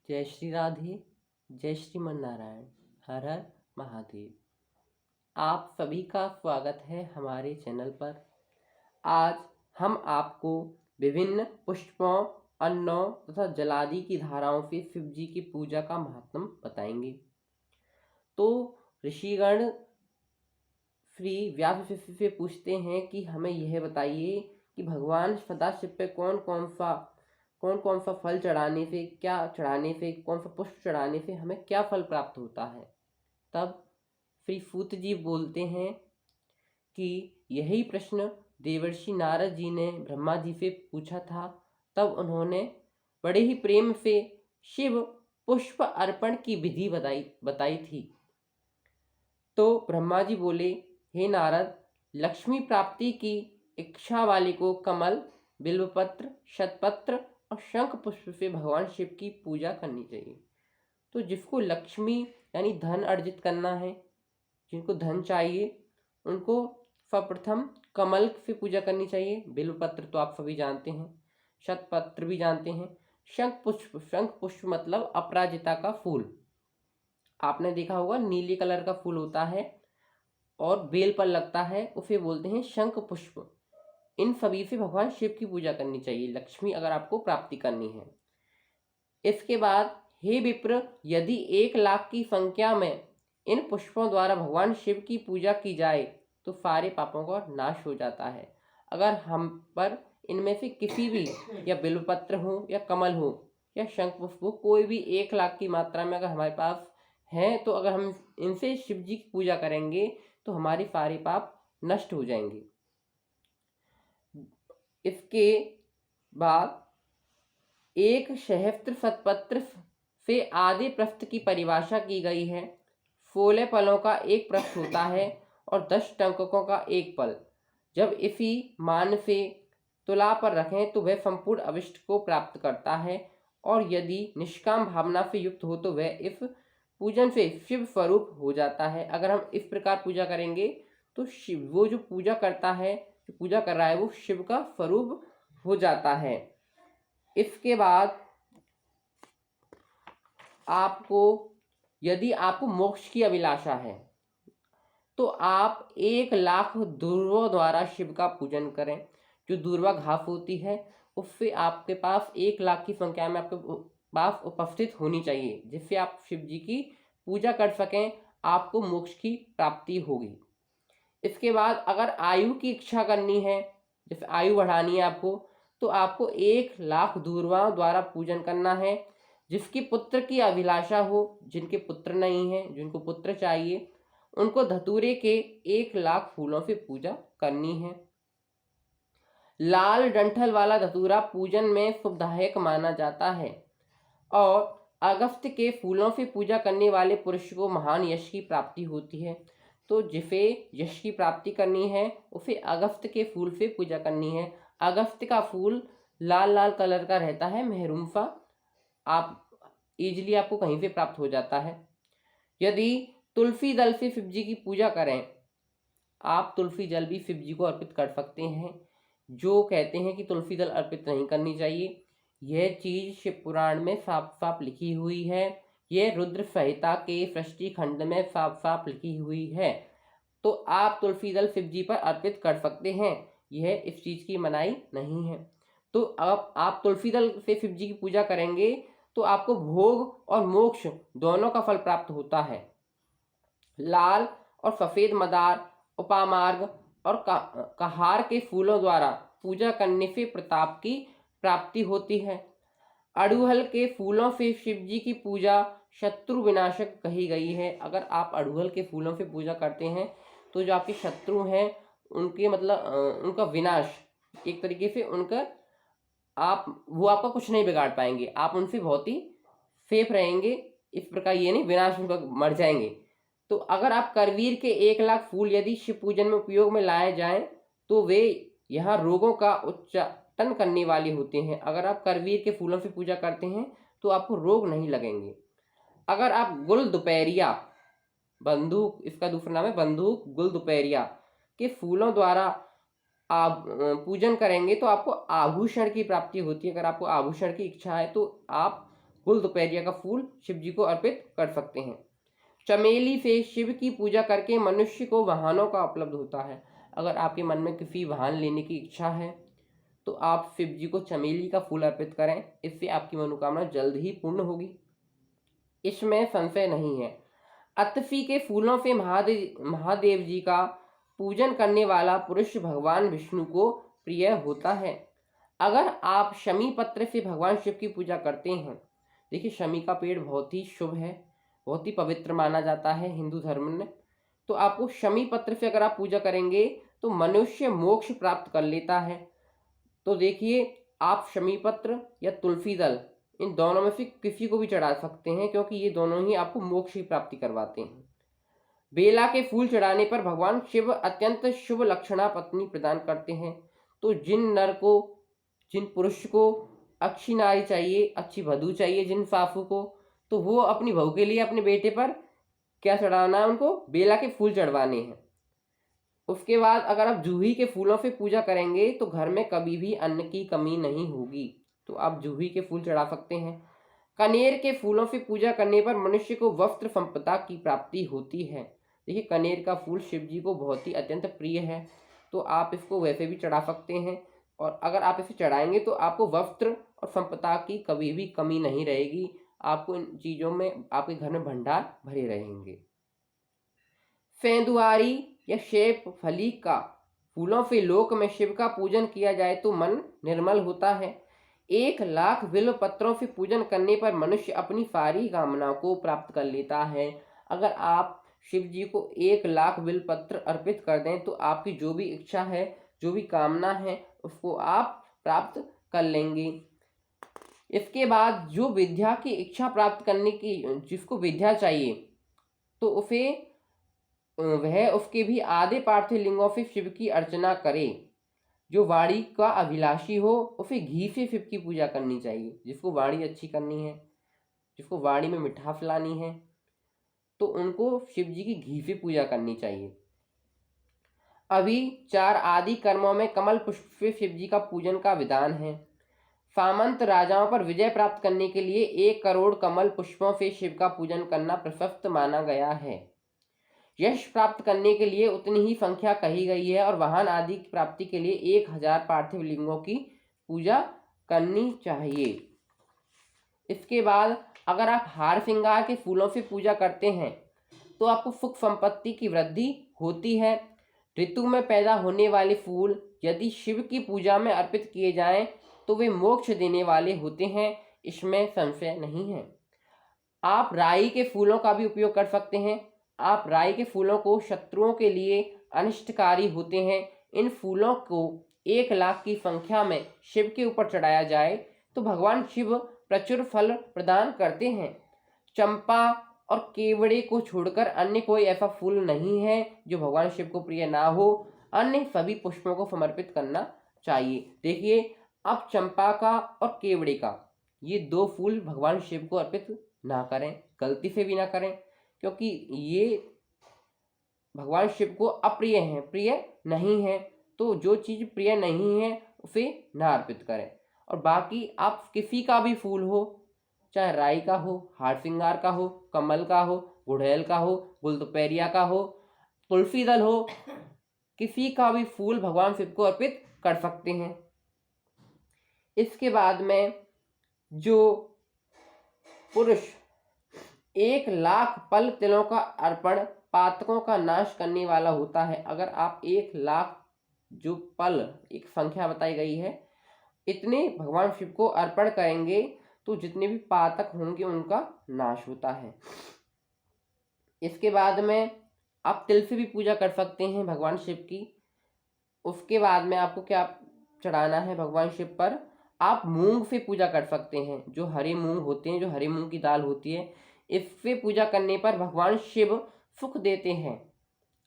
जय श्री राधे, जय श्रीमन नारायण, हर हर महादेव। आप सभी का स्वागत है हमारे चैनल पर। आज हम आपको विभिन्न पुष्पों, अन्नों तथा जलादि की धाराओं से शिव जी की पूजा का महात्म बताएंगे। तो ऋषिगण श्री व्यास से पूछते हैं कि हमें यह बताइए कि भगवान सदाशिव पे कौन कौन सा फल चढ़ाने से, क्या चढ़ाने से, कौन सा पुष्प चढ़ाने से हमें क्या फल प्राप्त होता है। तब श्री सूत जी बोलते हैं कि यही प्रश्न देवर्षि नारद जी ने ब्रह्मा जी से पूछा था। तब उन्होंने बड़े ही प्रेम से शिव पुष्प अर्पण की विधि बताई थी। तो ब्रह्मा जी बोले, हे नारद, लक्ष्मी प्राप्ति की इच्छा वाले को कमल, बिल्वपत्र, शतपत्र और शंख पुष्प से भगवान शिव की पूजा करनी चाहिए। तो जिसको लक्ष्मी यानी धन अर्जित करना है, जिनको धन चाहिए, उनको सर्वप्रथम कमल से पूजा करनी चाहिए। बिल्वपत्र तो आप सभी जानते हैं, शतपत्र भी जानते हैं। शंख पुष्प मतलब अपराजिता का फूल, आपने देखा होगा, नीले कलर का फूल होता है और बेल पर लगता है, उसे बोलते हैं शंख पुष्प। इन सभी से भगवान शिव की पूजा करनी चाहिए, लक्ष्मी अगर आपको प्राप्ति करनी है। इसके बाद, हे विप्र, यदि 1,00,000 की संख्या में इन पुष्पों द्वारा भगवान शिव की पूजा की जाए तो सारे पापों का नाश हो जाता है। अगर हम पर इनमें से किसी भी, या बिल्वपत्र हो या कमल हो या शंख पुष्प हो, कोई भी 1,00,000 की मात्रा में अगर हमारे पास है, तो अगर हम इनसे शिव जी की पूजा करेंगे तो हमारे सारे पाप नष्ट हो जाएंगे। इसके बाद एक सहस्त्र शतपत्र से आधे पृष्ठ की परिभाषा की गई है। 16 पलों का एक पृष्ठ होता है और 10 टंककों का एक पल। जब इसी मान से तुला पर रखें तो वह संपूर्ण अभिष्ट को प्राप्त करता है, और यदि निष्काम भावना से युक्त हो तो वह इस पूजन से शिव स्वरूप हो जाता है। अगर हम इस प्रकार पूजा करेंगे तो शिव, वो जो पूजा करता है, जो पूजा कर रहा है, वो शिव का स्वरूप हो जाता है। इसके बाद यदि आपको मोक्ष की अभिलाषा है तो आप 1,00,000 दूर्वों द्वारा शिव का पूजन करें। जो दूर्वा घास होती है, उससे आपके पास 1,00,000 की संख्या में आपके पास उपस्थित होनी चाहिए, जिससे आप शिव जी की पूजा कर सकें, आपको मोक्ष की प्राप्ति होगी। इसके बाद अगर आयु की इच्छा करनी है, जैसे आयु बढ़ानी है आपको, तो आपको 1,00,000 दूर्वाओं द्वारा पूजन करना है। जिसकी पुत्र की अभिलाषा हो, जिनके पुत्र नहीं है, जिनको पुत्र चाहिए, उनको धतूरे के 1,00,000 फूलों से पूजा करनी है। लाल डंठल वाला धतूरा पूजन में शुभदायक माना जाता है, और अगस्त के फूलों से पूजा करने वाले पुरुष को महान यश की प्राप्ति होती है। तो जिसे यश की प्राप्ति करनी है उसे अगस्त के फूल से पूजा करनी है। अगस्त का फूल लाल लाल कलर का रहता है, मेहरून सा, आप इजीली आपको कहीं से प्राप्त हो जाता है। यदि तुलसी दल से शिव जी की पूजा करें, आप तुलसी जल भी शिव जी को अर्पित कर सकते हैं। जो कहते हैं कि तुलसी दल अर्पित नहीं करनी चाहिए, यह चीज शिव पुराण में साफ साफ लिखी हुई है। यह रुद्र संहिता के सृष्टि खंड में साफ साफ लिखी हुई है। तो आप तुलसी दल शिव जी पर अर्पित कर सकते हैं, यह इस चीज की मनाही नहीं है। तो अब आप तुलसी दल से शिव जी की पूजा करेंगे तो आपको भोग और मोक्ष दोनों का फल प्राप्त होता है। लाल और सफेद मदार, उपामार्ग और कहार के फूलों द्वारा पूजा करने से प्रताप की प्राप्ति होती है। अड़हुल के फूलों से शिव जी की पूजा शत्रु विनाशक कही गई है। अगर आप अड़हुल के फूलों से पूजा करते हैं तो जो आपके शत्रु हैं, उनके मतलब उनका विनाश, एक तरीके से उनका वो आपका कुछ नहीं बिगाड़ पाएंगे, आप उनसे बहुत ही सेफ रहेंगे। इस प्रकार ये नहीं विनाश उनका मर जाएंगे। तो अगर आप करवीर के 1,00,000 फूल यदि शिव पूजन में उपयोग में लाए जाएं तो वे यहाँ रोगों का उच्चाटन करने वाले होते हैं। अगर आप करवीर के फूलों से पूजा करते हैं तो आपको रोग नहीं लगेंगे। अगर आप गुल दोपहरिया, बंदूक इसका दूसरा नाम है, बंदूक गुल दोपहरिया के फूलों द्वारा आप पूजन करेंगे तो आपको आभूषण की प्राप्ति होती है। अगर आपको आभूषण की इच्छा है तो आप गुल दोपहरिया का फूल शिव जी को अर्पित कर सकते हैं। चमेली से शिव की पूजा करके मनुष्य को वाहनों का उपलब्ध होता है। अगर आपके मन में किसी वाहन लेने की इच्छा है तो आप शिव जी को चमेली का फूल अर्पित करें, इससे आपकी मनोकामना जल्द ही पूर्ण होगी, इसमें संशय नहीं है। अतसी के फूलों से महादेव जी का पूजन करने वाला पुरुष भगवान विष्णु को प्रिय होता है। अगर आप शमी पत्र से भगवान शिव की पूजा करते हैं, देखिए शमी का पेड़ बहुत ही शुभ है, बहुत ही पवित्र माना जाता है हिंदू धर्म में, तो आपको शमी पत्र से अगर आप पूजा करेंगे तो मनुष्य मोक्ष प्राप्त कर लेता है। तो देखिए आप शमी पत्र या तुलसी दल इन दोनों में से किसी को भी चढ़ा सकते हैं, क्योंकि ये दोनों ही आपको मोक्ष की प्राप्ति करवाते हैं। बेला के फूल चढ़ाने पर भगवान शिव अत्यंत शुभ लक्षणा पत्नी प्रदान करते हैं। तो जिन पुरुष को अच्छी नारी चाहिए, अच्छी वधू चाहिए, जिन सासू को, तो वो अपनी बहू के लिए अपने बेटे पर क्या चढ़ाना है, उनको बेला के फूल चढ़वाने हैं। उसके बाद अगर आप जूही के फूलों से पूजा करेंगे तो घर में कभी भी अन्न की कमी नहीं होगी, तो आप जूही के फूल चढ़ा सकते हैं। कनेर के फूलों से पूजा करने पर मनुष्य को वस्त्र संपदा की प्राप्ति होती है। देखिए कनेर का फूल शिव जी को बहुत ही अत्यंत प्रिय है, तो आप इसको वैसे भी चढ़ा सकते हैं, और अगर आप इसे चढ़ाएंगे तो आपको वस्त्र और संपदा की कभी भी कमी नहीं रहेगी। आपको इन चीज़ों में आपके घर में भंडार भरे रहेंगे। सेंधुआरी या शेप फली का फूलों से लोक में शिव का पूजन किया जाए तो मन निर्मल होता है। 1,00,000 बिल्व पत्रों से पूजन करने पर मनुष्य अपनी सारी कामनाओं को प्राप्त कर लेता है। अगर आप शिव जी को 1,00,000 बिल्व पत्र अर्पित कर दें तो आपकी जो भी इच्छा है, जो भी कामना है, उसको आप प्राप्त कर लेंगे। इसके बाद जो विद्या की इच्छा प्राप्त करने की, जिसको विद्या चाहिए, तो उसे वह उसके भी आधे पार्थिव लिंगों से शिव की अर्चना करे। जो वाणी का अभिलाषी हो उसे घी से शिव की पूजा करनी चाहिए। जिसको वाणी अच्छी करनी है, जिसको वाणी में मिठास लानी है, तो उनको शिव जी की घी से पूजा करनी चाहिए। अभी 4 आदि कर्मों में कमल पुष्प से शिव जी का पूजन का विधान है। सामंत राजाओं पर विजय प्राप्त करने के लिए 1 करोड़ कमल पुष्पों से शिव का पूजन करना प्रशस्त माना गया है। यश प्राप्त करने के लिए उतनी ही संख्या कही गई है, और वाहन आदि की प्राप्ति के लिए 1000 पार्थिव लिंगों की पूजा करनी चाहिए। इसके बाद अगर आप हार श्रृंगार के फूलों से पूजा करते हैं तो आपको सुख संपत्ति की वृद्धि होती है। ऋतु में पैदा होने वाले फूल यदि शिव की पूजा में अर्पित किए जाएं तो वे मोक्ष देने वाले होते हैं, इसमें संशय नहीं है। आप राई के फूलों का भी उपयोग कर सकते हैं। आप राई के फूलों को शत्रुओं के लिए अनिष्टकारी होते हैं। इन फूलों को 1,00,000 की संख्या में शिव के ऊपर चढ़ाया जाए तो भगवान शिव प्रचुर फल प्रदान करते हैं। चंपा और केवड़े को छोड़कर अन्य कोई ऐसा फूल नहीं है जो भगवान शिव को प्रिय ना हो। अन्य सभी पुष्पों को समर्पित करना चाहिए। देखिए अब चंपा का और केवड़े का, ये 2 फूल भगवान शिव को अर्पित ना करें, गलती से भी ना करें, क्योंकि ये भगवान शिव को अप्रिय हैं, प्रिय नहीं है। तो जो चीज़ प्रिय नहीं है उसे ना अर्पित करें। और बाकी आप किसी का भी फूल हो, चाहे राई का हो, हार श्रृंगार का हो, कमल का हो, गुड़हल का हो, गुलदोपहरिया का हो, तुलसी दल हो, किसी का भी फूल भगवान शिव को अर्पित कर सकते हैं। इसके बाद में जो पुरुष 1,00,000 पल तिलों का अर्पण पातकों का नाश करने वाला होता है। अगर आप 1,00,000 जो पल, एक संख्या बताई गई है, इतने भगवान शिव को अर्पण करेंगे तो जितने भी पातक होंगे उनका नाश होता है। इसके बाद में आप तिल से भी पूजा कर सकते हैं भगवान शिव की। उसके बाद में आपको क्या चढ़ाना है भगवान शिव पर, आप मूंग से पूजा कर सकते हैं। जो हरे मूंग होते हैं, जो हरी मूंग की दाल होती है, इससे पूजा करने पर भगवान शिव सुख देते हैं।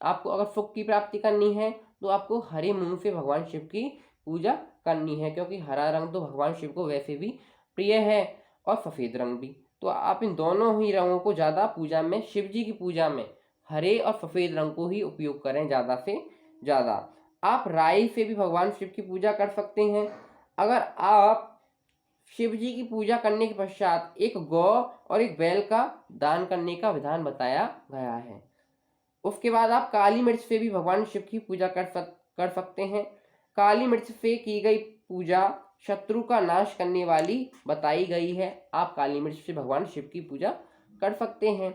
आपको अगर सुख की प्राप्ति करनी है तो आपको हरे मूंग से भगवान शिव की पूजा करनी है, क्योंकि हरा रंग तो भगवान शिव को वैसे भी प्रिय है, और सफ़ेद रंग भी। तो आप इन दोनों ही रंगों को ज़्यादा पूजा में, शिव जी की पूजा में हरे और सफ़ेद रंग को ही उपयोग करें ज़्यादा से ज़्यादा। आप राई से भी भगवान शिव की पूजा कर सकते हैं। अगर आप शिव जी की पूजा करने के पश्चात एक गौ और एक बैल का दान करने का विधान बताया गया है। उसके बाद आप काली मिर्च से भी भगवान शिव की पूजा कर सकते हैं। काली मिर्च से की गई पूजा शत्रु का नाश करने वाली बताई गई है। आप काली मिर्च से भगवान शिव की पूजा कर सकते हैं।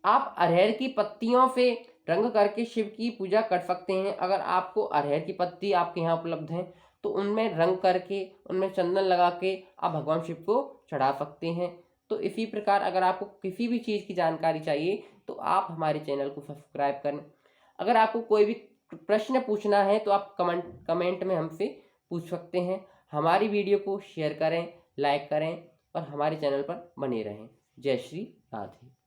आप अरहर की पत्तियों से रंग करके शिव की पूजा कर सकते हैं। अगर आपको अरहर की पत्ती आपके यहाँ उपलब्ध है तो उनमें रंग करके उनमें चंदन लगा के आप भगवान शिव को चढ़ा सकते हैं। तो इसी प्रकार अगर आपको किसी भी चीज़ की जानकारी चाहिए तो आप हमारे चैनल को सब्सक्राइब करें। अगर आपको कोई भी प्रश्न पूछना है तो आप कमेंट में हमसे पूछ सकते हैं। हमारी वीडियो को शेयर करें, लाइक करें और हमारे चैनल पर बने रहें। जय श्री राधे।